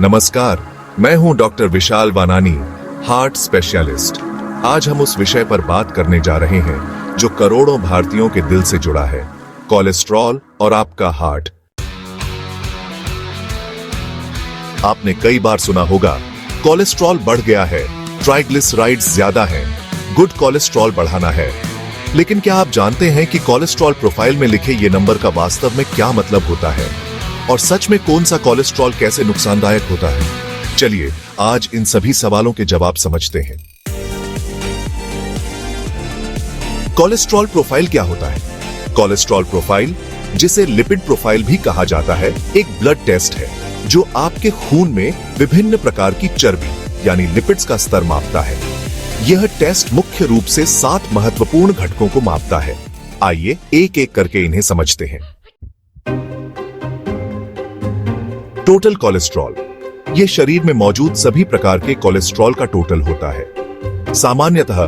नमस्कार, मैं हूं डॉक्टर विशाल वानानी, हार्ट स्पेशलिस्ट। आज हम उस विषय पर बात करने जा रहे हैं जो करोड़ों भारतीयों के दिल से जुड़ा है, कोलेस्ट्रॉल और आपका हार्ट। आपने कई बार सुना होगा, कोलेस्ट्रॉल बढ़ गया है, ट्राइग्लिसराइड्स ज्यादा हैं, गुड कोलेस्ट्रॉल बढ़ाना है। लेकिन क्या आप जानते हैं कि कोलेस्ट्रॉल प्रोफाइल में लिखे ये नंबर का वास्तव में क्या मतलब होता है? और सच में कौन सा कोलेस्ट्रॉल कैसे नुकसानदायक होता है? चलिए आज इन सभी सवालों के जवाब समझते हैं। कोलेस्ट्रॉल प्रोफाइल क्या होता है? कोलेस्ट्रॉल प्रोफाइल, जिसे लिपिड प्रोफाइल भी कहा जाता है, एक ब्लड टेस्ट है जो आपके खून में विभिन्न प्रकार की चर्बी यानी लिपिड्स का स्तर मापता है। यह टेस्ट मुख्य रूप से 7 महत्वपूर्ण घटकों को मापता है। आइए एक एक करके इन्हें समझते हैं। टोटल कोलेस्ट्रॉल, यह शरीर में मौजूद सभी प्रकार के कोलेस्ट्रॉल का टोटल होता है। सामान्यतः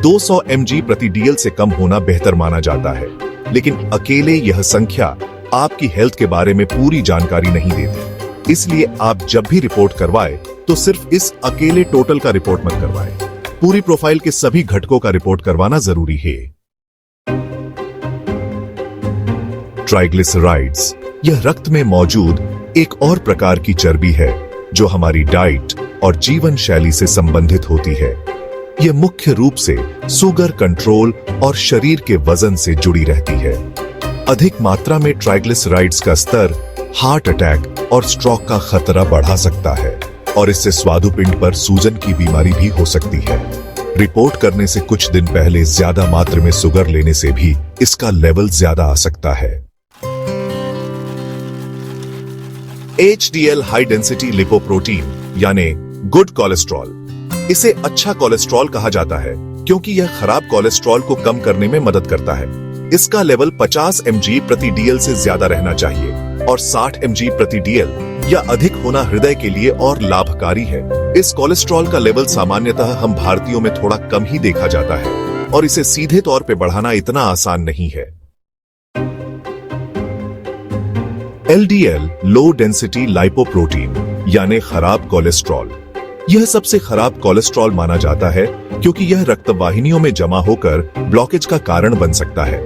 200 mg प्रति DL से कम होना बेहतर माना जाता है, लेकिन अकेले यह संख्या आपकी हेल्थ के बारे में पूरी जानकारी नहीं देती। इसलिए आप जब भी रिपोर्ट करवाएं तो सिर्फ इस अकेले टोटल का रिपोर्ट मत करवाएं। पूरी प्रोफाइल के सभी घटकों का रिपोर्ट करवाना जरूरी है। ट्राइग्लिसराइड्स, यह रक्त में मौजूद एक और प्रकार की चर्बी है जो हमारी डाइट और जीवन शैली से संबंधित होती है। यह मुख्य रूप से शुगर कंट्रोल और शरीर के वजन से जुड़ी रहती है। अधिक मात्रा में ट्राइग्लिसराइड्स का स्तर हार्ट अटैक और स्ट्रोक का खतरा बढ़ा सकता है और इससे स्वादुपिंड पर सूजन की बीमारी भी हो सकती है। रिपोर्ट करने से कुछ दिन पहले ज्यादा मात्रा में शुगर लेने से भी इसका लेवल ज्यादा आ सकता है। HDL हाई डेंसिटी लिपोप्रोटीन यानी गुड कोलेस्ट्रॉल, इसे अच्छा कोलेस्ट्रॉल कहा जाता है क्योंकि यह खराब कोलेस्ट्रॉल को कम करने में मदद करता है। इसका लेवल 50 mg प्रति DL से ज्यादा रहना चाहिए और 60 mg प्रति DL या अधिक होना हृदय के लिए और लाभकारी है। इस कोलेस्ट्रॉल का लेवल सामान्यतः हम भारतीयों में थोड़ा कम ही देखा जाता है और इसे सीधे तौर पे बढ़ाना इतना आसान नहीं है। LDL लो डेंसिटी लाइपोप्रोटीन यानी खराब कोलेस्ट्रॉल, यह सबसे खराब कोलेस्ट्रॉल माना जाता है क्योंकि यह रक्तवाहिनियों में जमा होकर ब्लॉकेज का कारण बन सकता है।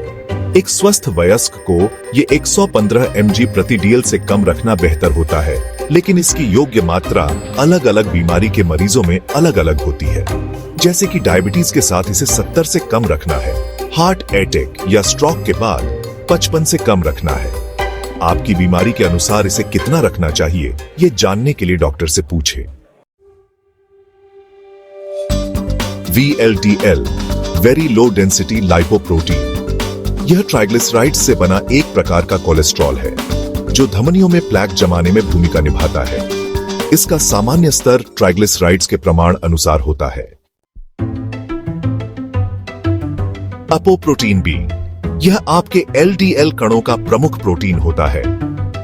एक स्वस्थ वयस्क को यह 115 mg प्रति DL से कम रखना बेहतर होता है, लेकिन इसकी योग्य मात्रा अलग अलग बीमारी के मरीजों में अलग अलग होती है। जैसे कि डायबिटीज के साथ इसे 70 से कम रखना है, हार्ट अटैक या स्ट्रोक के बाद 55 से कम रखना है। आपकी बीमारी के अनुसार इसे कितना रखना चाहिए, ये जानने के लिए डॉक्टर से पूछें। VLDL very low density lipoprotein, यह ट्राइग्लिसराइड्स से बना एक प्रकार का कोलेस्ट्रॉल है जो धमनियों में प्लेक जमाने में भूमिका निभाता है। इसका सामान्य स्तर ट्राइग्लिसराइड्स के प्रमाण अनुसार होता है। अपोप्रोटीन बी, यह आपके LDL कणों का प्रमुख प्रोटीन होता है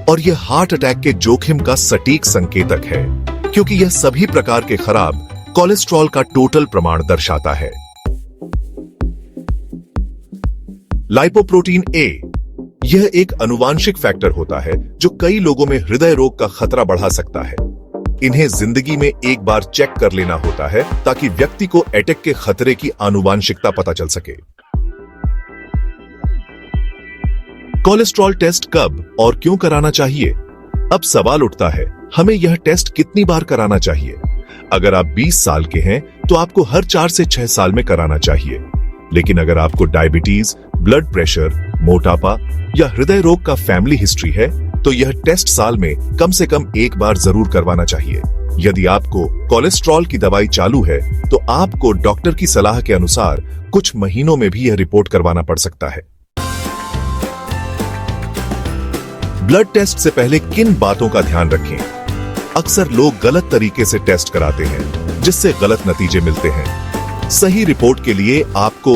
और यह हार्ट अटैक के जोखिम का सटीक संकेतक है क्योंकि यह सभी प्रकार के खराब कोलेस्ट्रॉल का टोटल प्रमाण दर्शाता है। लाइपोप्रोटीन ए, यह एक आनुवांशिक फैक्टर होता है जो कई लोगों में हृदय रोग का खतरा बढ़ा सकता है। इन्हें जिंदगी में एक बार चेक कर लेना होता है ताकि व्यक्ति को अटैक के खतरे की आनुवांशिकता पता चल सके। कोलेस्ट्रॉल टेस्ट कब और क्यों कराना चाहिए? अब सवाल उठता है, हमें यह टेस्ट कितनी बार कराना चाहिए? अगर आप 20 साल के हैं तो आपको हर 4 से 6 साल में कराना चाहिए, लेकिन अगर आपको डायबिटीज, ब्लड प्रेशर, मोटापा या हृदय रोग का फैमिली हिस्ट्री है तो यह टेस्ट साल में कम से कम एक बार जरूर करवाना चाहिए। यदि आपको कोलेस्ट्रॉल की दवाई चालू है तो आपको डॉक्टर की सलाह के अनुसार कुछ महीनों में भी यह रिपोर्ट करवाना पड़ सकता है। ब्लड टेस्ट से पहले किन बातों का ध्यान रखें? अक्सर लोग गलत तरीके से टेस्ट कराते हैं जिससे गलत नतीजे मिलते हैं। सही रिपोर्ट के लिए आपको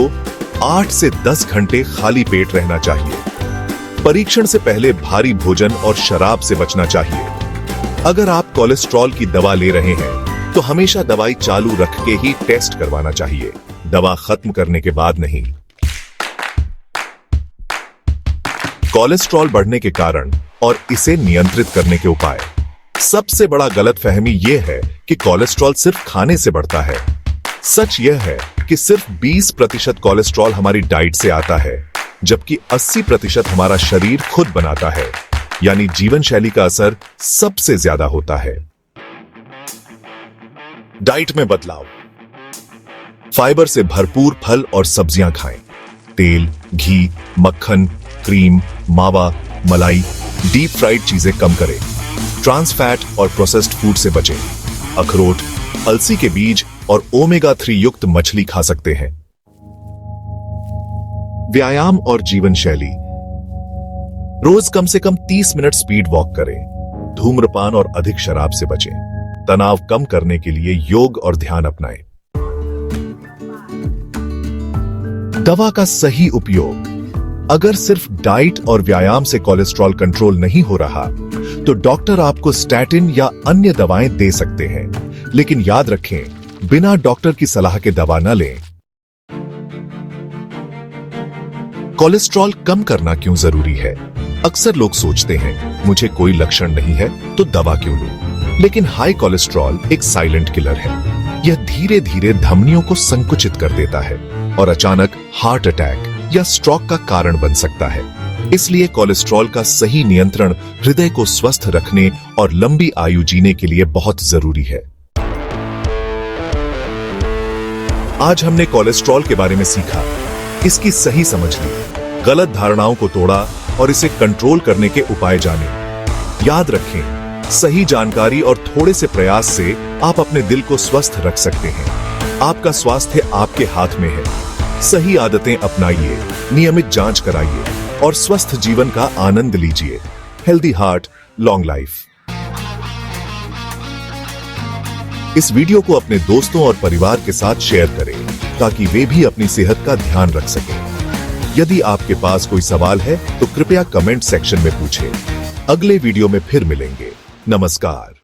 8 से 10 घंटे खाली पेट रहना चाहिए। परीक्षण से पहले भारी भोजन और शराब से बचना चाहिए। अगर आप कोलेस्ट्रॉल की दवा ले रहे हैं तो हमेशा दवाई चालू रख के ही टेस्ट करवाना चाहिए, दवा खत्म करने के बाद नहीं। कोलेस्ट्रॉल बढ़ने के कारण और इसे नियंत्रित करने के उपाय। सबसे बड़ा गलतफहमी यह है कि कोलेस्ट्रॉल सिर्फ खाने से बढ़ता है। सच यह है कि सिर्फ 20% कोलेस्ट्रॉल हमारी डाइट से आता है, जबकि 80% हमारा शरीर खुद बनाता है। यानी जीवन शैली का असर सबसे ज्यादा होता है। डाइट में बदलाव। फाइबर से भरपूर फल और सब्जियां खाएं। तेल, घी, मक्खन, क्रीम, मावा, मलाई, डीप फ्राइड चीजें कम करें। ट्रांस फैट और प्रोसेस्ड फूड से बचें। अखरोट, अलसी के बीज और ओमेगा 3 युक्त मछली खा सकते हैं। व्यायाम और जीवन शैली। रोज कम से कम 30 मिनट स्पीड वॉक करें। धूम्रपान और अधिक शराब से बचें। तनाव कम करने के लिए योग और ध्यान अपनाएं। दवा का सही उपयोग। अगर सिर्फ डाइट और व्यायाम से कोलेस्ट्रॉल कंट्रोल नहीं हो रहा, तो डॉक्टर आपको स्टैटिन या अन्य दवाएं दे सकते हैं। लेकिन याद रखें, बिना डॉक्टर की सलाह के दवा न लें। कोलेस्ट्रॉल कम करना क्यों जरूरी है? अक्सर लोग सोचते हैं, मुझे कोई लक्षण नहीं है तो दवा क्यों लूं? लेकिन हाई कोलेस्ट्रॉल एक साइलेंट किलर है। यह धीरे धीरे धमनियों को संकुचित कर देता है और अचानक हार्ट अटैक या स्ट्रोक का कारण बन सकता है। इसलिए कोलेस्ट्रॉल का सही नियंत्रण हृदय को स्वस्थ रखने और लंबी आयु जीने के लिए बहुत जरूरी है। आज हमने कोलेस्ट्रॉल के बारे में सीखा, इसकी सही समझ ली, गलत धारणाओं को तोड़ा और इसे कंट्रोल करने के उपाय जाने। याद रखें, सही जानकारी और थोड़े से प्रयास से आप अपने दिल को स्वस्थ रख सकते हैं। आपका स्वास्थ्य आपके हाथ में है। सही आदतें अपनाइए, नियमित जांच कराइए और स्वस्थ जीवन का आनंद लीजिए। Healthy heart, long life. इस वीडियो को अपने दोस्तों और परिवार के साथ शेयर करें ताकि वे भी अपनी सेहत का ध्यान रख सकें। यदि आपके पास कोई सवाल है तो कृपया कमेंट सेक्शन में पूछें। अगले वीडियो में फिर मिलेंगे। नमस्कार।